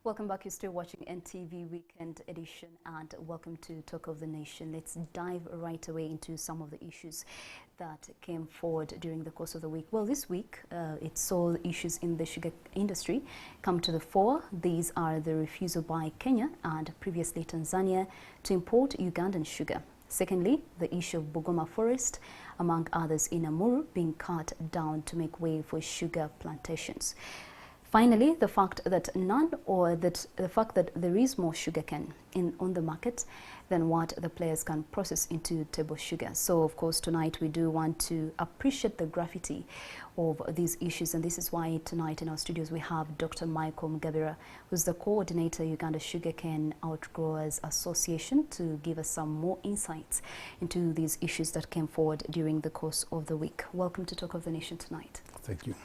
Welcome back. You're still watching NTV Weekend Edition and welcome to Talk of the Nation. Let's dive right away into some of the issues that came forward during the course of the week. Well, this week it saw issues in the sugar industry come to the fore. These are the refusal by Kenya and previously Tanzania to import Ugandan sugar. Secondly, the issue of Bugoma forest, among others in Amuru, being cut down to make way for sugar plantations. Finally, the fact that there is more sugarcane on the market than what the players can process into table sugar. So, of course, tonight we do want to appreciate the gravity of these issues, and this is why tonight in our studios we have Dr. Michael Mugabira, who's the coordinator Uganda Sugarcane Outgrowers Association, to give us some more insights into these issues that came forward during the course of the week. Welcome to Talk of the Nation tonight. Thank you.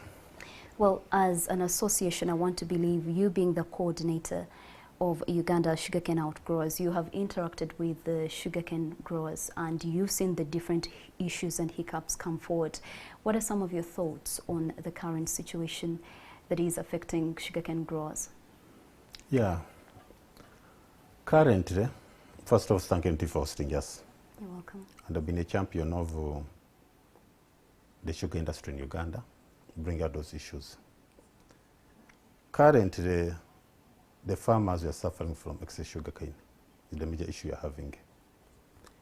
Well, as an association, I want to believe you being the coordinator of Uganda Sugarcane Outgrowers, you have interacted with the sugarcane growers and you've seen the different issues and hiccups come forward. What are some of your thoughts on the current situation that is affecting sugarcane growers? Yeah. Currently, first of all, thank you for hosting us. You're welcome. And I've been a champion of the sugar industry in Uganda. Bring out those issues. Currently, the farmers are suffering from excess sugarcane. Is the major issue you're having.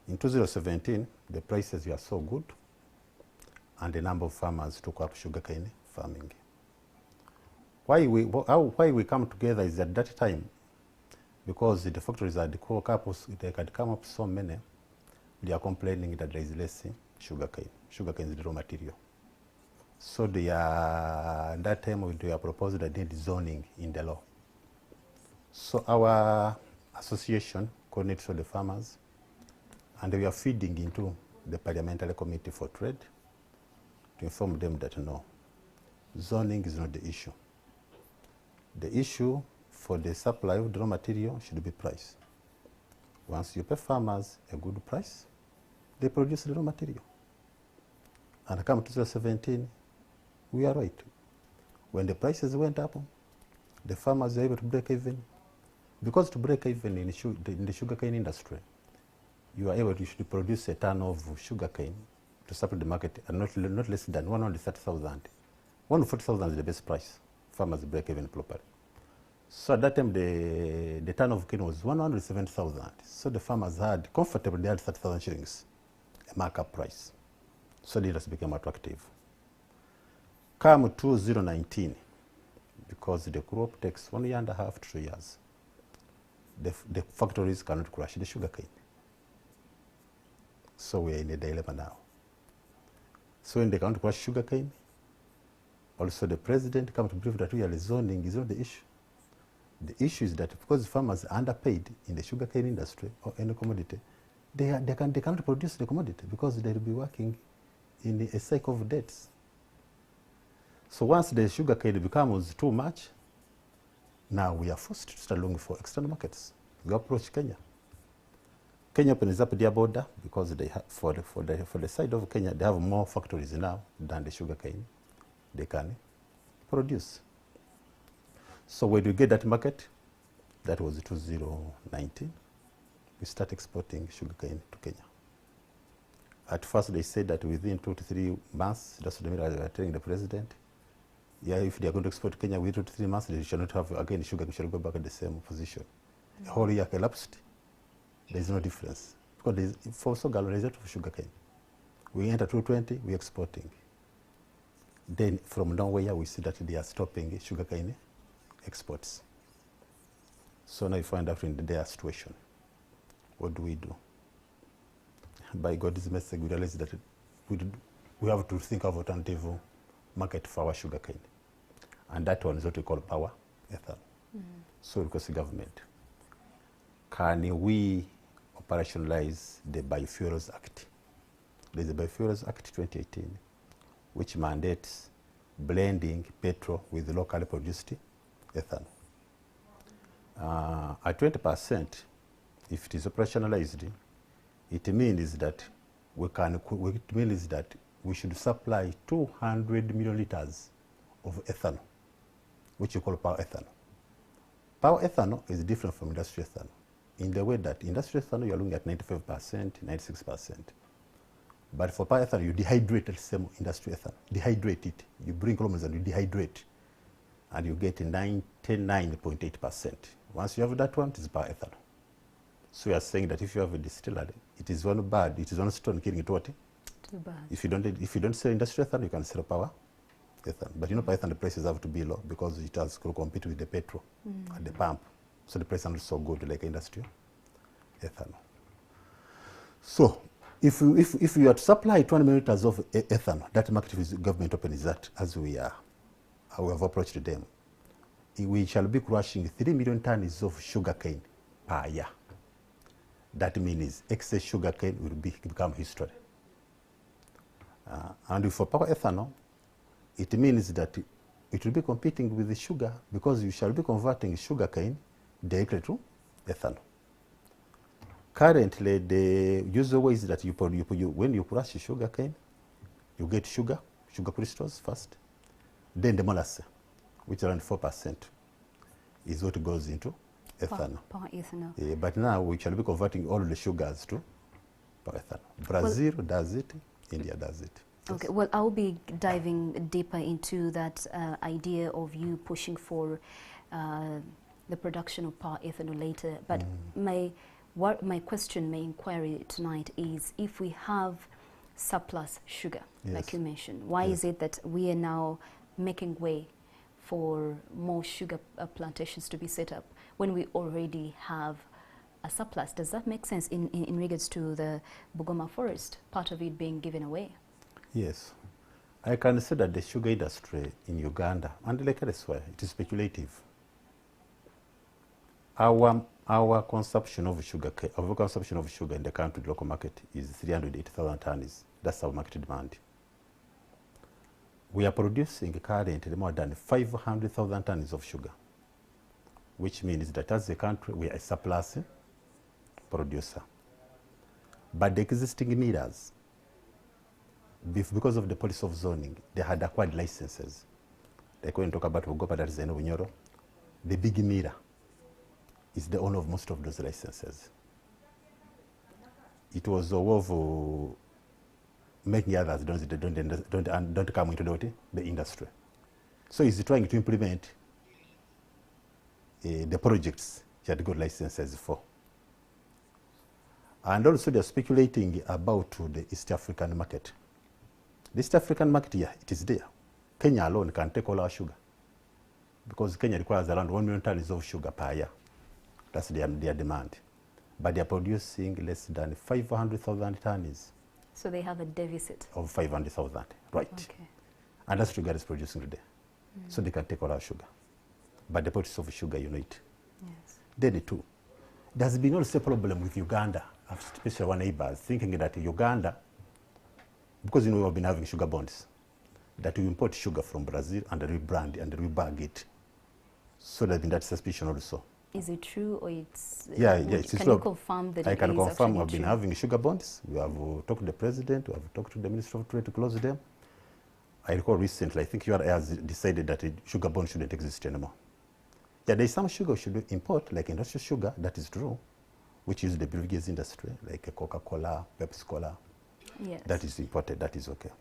In 2017, the prices were so good, and the number of farmers took up sugarcane farming. Why we come together is at that time, because the factories had come up so many, they are complaining that there is less sugarcane. Sugarcane is the raw material. So that time they are proposed that need zoning in the law. So our association coordinates the farmers, and we are feeding into the Parliamentary Committee for Trade to inform them that no, zoning is not the issue. The issue for the supply of the raw material should be price. Once you pay farmers a good price, they produce the raw material. And come to 2017, we are right. When the prices went up, the farmers were able to break even. Because to break even in the sugarcane industry, you are able to produce a ton of sugarcane to supply the market and not less than 130,000. 140,000 is the best price. Farmers break even properly. So at that time, the ton of cane was 170,000. So the farmers had comfortably, they had 30,000 shillings, a markup price. So the industry became attractive. Come 2019, because the crop takes 1.5 years to 2 years, the factories cannot crush the sugarcane. So we are in a dilemma now. So when they can't crush sugarcane, also the president comes to believe that really zoning is not the issue. The issue is that because farmers are underpaid in the sugarcane industry or any commodity, they cannot produce the commodity because they will be working in a cycle of debts. So once the sugarcane becomes too much, now we are forced to start looking for external markets. We approach Kenya. Kenya opens up their border because they have, for the side of Kenya, they have more factories now than the sugarcane they can produce. So when we get that market, that was 2019, we start exporting sugarcane to Kenya. At first they said that within 2 to 3 months, that's what they were telling the president. Yeah, if they are going to export to Kenya within 2 to 3 months, they shall not have again sugar, we shall go back at the same position. The whole year elapsed, there is no difference. Because for Sogal, there is a lot of sugarcane. We enter 220, we are exporting. Then from nowhere, we see that they are stopping sugarcane exports. So now you find out in their situation. What do we do? By God's mercy, we realize that we have to think of alternative market for our sugarcane. And that one is what we call power ethanol. So because the government, can we operationalize the Biofuels Act? There is a Biofuels Act 2018, which mandates blending petrol with locally produced ethanol. At 20%, if it is operationalized, it means that we should supply 200 million liters of ethanol, which you call power ethanol, Power ethanol is different from industrial ethanol in the way that industrial ethanol you're looking at 95%, 96%. But for power ethanol, you dehydrate the same industrial ethanol. Dehydrate it. You bring chromosomes and you dehydrate. And you get 99.8%. Once you have that one, it is power ethanol. So you are saying that if you have a distillery, it is one bird, it is one stone killing it what? 2 birds. If you don't sell industrial ethanol, you can sell power ethanol. But you know, power ethanol, the prices have to be low because it has to compete with the petrol at the pump. So the price is not so good like industrial ethanol. So if you are to supply 20 million liters of ethanol, that market is government open is that as we have approached them. We shall be crushing 3 million tons of sugar cane per year. That means excess sugar cane will become history. And for power ethanol, it means that it will be competing with the sugar because you shall be converting sugar cane directly to ethanol. Currently, the usual way is that when you crush sugar cane, you get sugar crystals first, then the molasses, which around 4%, is what goes into ethanol. Power ethanol. Yeah, but now we shall be converting all the sugars to power ethanol. Brazil does it, India does it. Okay, well, I'll be diving deeper into that idea of you pushing for the production of power ethanol later. But my question, my inquiry tonight is if we have surplus sugar, like you mentioned, why is it that we are now making way for more sugar plantations to be set up when we already have a surplus? Does that make sense in regards to the Bugoma forest, part of it being given away? Yes. I can say that the sugar industry in Uganda, and like elsewhere, it is speculative. Our consumption of sugar in the country, the local market, is 380,000 tons. That's our market demand. We are producing currently more than 500,000 tons of sugar, which means that as a country, we are a surplus producer. But the existing millers, because of the policy of zoning, they had acquired licenses. Like when you talk about Bugoma, that is Bunyoro, the big miller is the owner of most of those licenses. It was a way of making others don't come into the industry. So he's trying to implement the projects he had got licenses for. And also they're speculating about the East African market. The East African market, yeah, it is there. Kenya alone can take all our sugar because Kenya requires around 1 million tons of sugar per year. That's their demand. But they are producing less than 500,000 tons. So they have a deficit of 500,000, right? Okay. And that's sugar is producing today. So they can take all our sugar. But the price of sugar, you know it. Yes. Then too, there's been also a problem with Uganda, especially our neighbors, thinking that Uganda, because you know we've been having sugar bonds, that we import sugar from Brazil and rebrand and rebag it. So there's been that suspicion also. Is it true or it's... Can you confirm that I can confirm we've true? been having sugar bonds. We have talked to the president, we have talked to the Minister of Trade to close them. I recall recently, I think URA has decided that sugar bond shouldn't exist anymore. Yeah, there is some sugar we should import, like industrial sugar, that is true, which is the beverages industry, like Coca-Cola, Pepsi-Cola. Yes. That is imported, that is okay.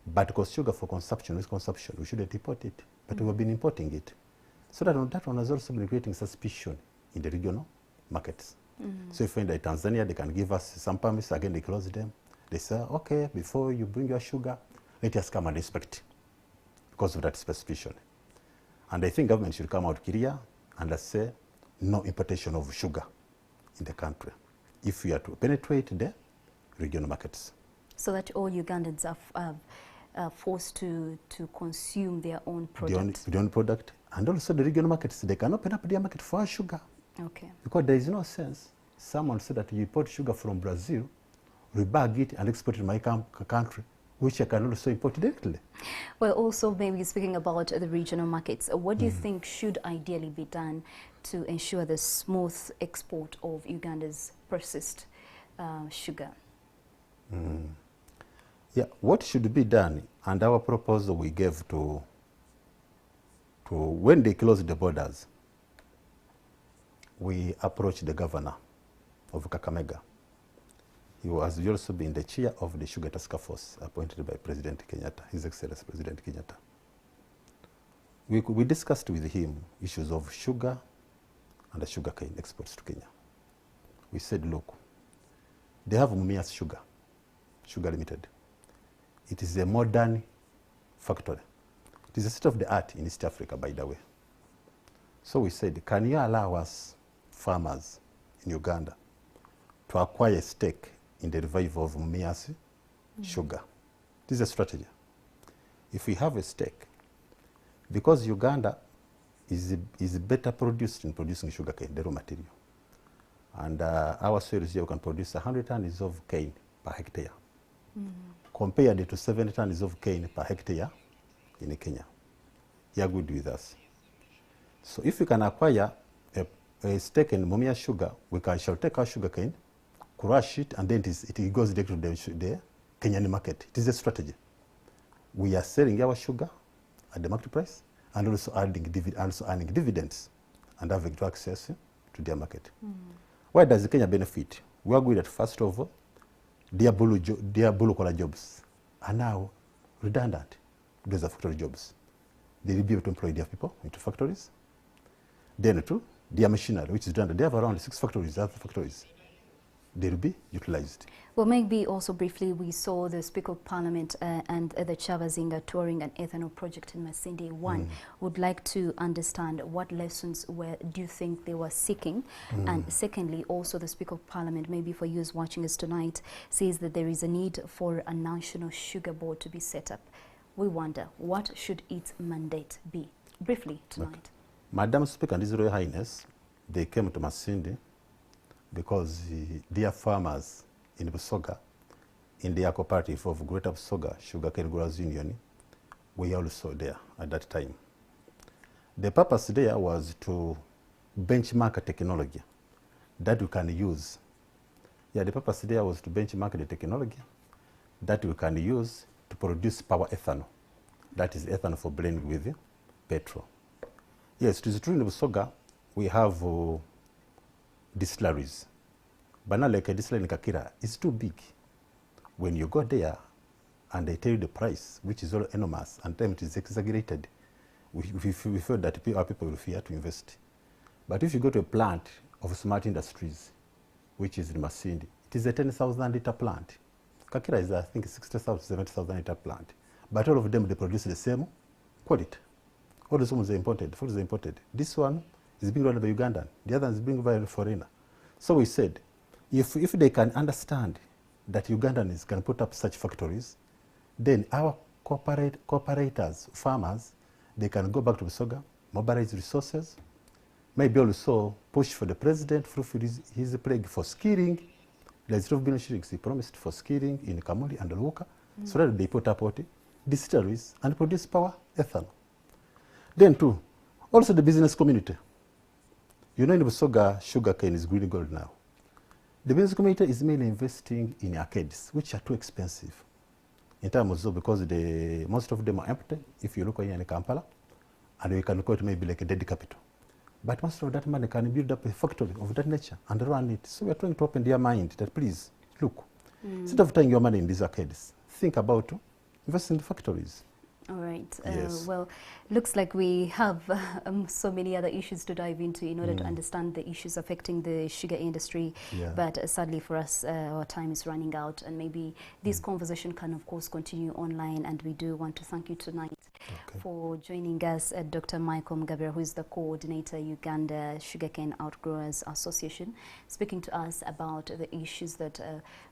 But because sugar for consumption is consumption, we shouldn't import it. But we have been importing it. So that one has also been creating suspicion in the regional markets. So if in Tanzania, they can give us some permits, again they close them. They say, okay, before you bring your sugar, let us come and inspect because of that suspicion. And I think government should come out clear and say no importation of sugar in the country if we are to penetrate the regional markets. So that all Ugandans are forced to consume their own product. Their own product. And also the regional markets, they can open up their market for our sugar. Okay. Because there is no sense. Someone said that you import sugar from Brazil, rebag it and export it in my country, which I can also import directly. Well, also maybe speaking about the regional markets, what do you think should ideally be done to ensure the smooth export of Uganda's processed sugar? Yeah, what should be done, and our proposal we gave to when they closed the borders, we approached the governor of Kakamega. He has also been the chair of the Sugar Task Force appointed by President Kenyatta, His Excellency President Kenyatta. We discussed with him issues of sugar and the sugarcane exports to Kenya. We said, look, they have Mumias Sugar Limited. It is a modern factory. It is a state of the art in East Africa, by the way. So we said, can you allow us, farmers in Uganda, to acquire a stake in the revival of Mumias sugar? This is a strategy. If we have a stake, because Uganda is better produced in producing sugarcane, the raw material. And our soils here can produce 100 tons of cane per hectare, compared to 70 tons of cane per hectare in Kenya. You are good with us. So if we can acquire a stake in Mumia sugar, shall take our sugarcane, crush it, and then it goes directly to the Kenyan market. It is a strategy. We are selling our sugar at the market price, and also earning dividends and having access to their market. Why does Kenya benefit? We are good at, first of all, their blue collar jobs are now redundant. Those are factory jobs. They will be able to employ their people into factories. Then too, their machinery, which is redundant. They have around 6 factories, other factories. They will be utilized. Well, maybe also briefly, we saw the Speaker of Parliament and the Chavazinga touring an ethanol project in Masindi. One, would like to understand what lessons do you think they were seeking? And secondly, also the Speaker of Parliament, maybe for you watching us tonight, says that there is a need for a national sugar board to be set up. We wonder, what should its mandate be? Briefly tonight. Okay. Madam Speaker and His Royal Highness, they came to Masindi because their farmers in Busoga, in their cooperative of Greater Busoga Sugarcane Growers Union, were also there at that time. The purpose there was to benchmark a technology that we can use. Yeah, the purpose there was to benchmark the technology that we can use to produce power ethanol. That is ethanol for blending with petrol. Yes, it is true in Busoga we have distilleries. But not like a distillery in Kakira, it's too big. When you go there and they tell you the price, which is all enormous, and time it is exaggerated, we feel that our people will fear to invest. But if you go to a plant of smart industries, which is in Masindi, it is a 10,000 liter plant. Kakira is, I think, 60,000, 70,000 liter plant. But all of them, they produce the same quality. All those ones are imported, food is imported. This one is being run by Ugandan, the other is being by a foreigner. So we said, if they can understand that Ugandans can put up such factories, then our cooperators, farmers, they can go back to Busoga, mobilize resources, maybe also push for the president, fulfill his pledge for skilling. There's 12 billion shillings he promised for skilling in Kamuli and Luka, so that they put up distilleries and produce power ethanol. Then too, also the business community. You know, in Busoga, sugarcane is green gold now. The business community is mainly investing in arcades, which are too expensive in terms of, because most of them are empty, if you look here in Kampala, and we can call it maybe like a dead capital. But most of that money can build up a factory of that nature and run it. So we are trying to open their mind that, please, look, instead of tying your money in these arcades, think about investing in factories. All right. Yes. Well, looks like we have so many other issues to dive into in order to understand the issues affecting the sugar industry. Yeah. But sadly for us, our time is running out, and maybe this conversation can, of course, continue online. And we do want to thank you tonight for joining us, Dr. Michael Mugabira, who is the coordinator, Uganda Sugarcane Outgrowers Association, speaking to us about the issues that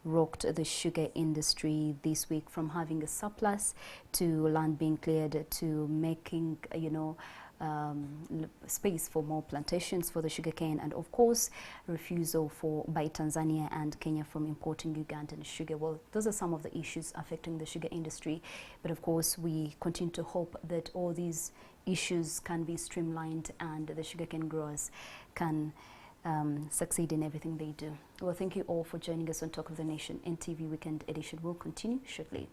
rocked the sugar industry this week, from having a surplus to land being cleared to making, space for more plantations for the sugarcane, and of course refusal by Tanzania and Kenya from importing Ugandan sugar. Well, those are some of the issues affecting the sugar industry, but of course we continue to hope that all these issues can be streamlined and the sugarcane growers can succeed in everything they do. Well, thank you all for joining us on Talk of the Nation. NTV Weekend Edition will continue shortly.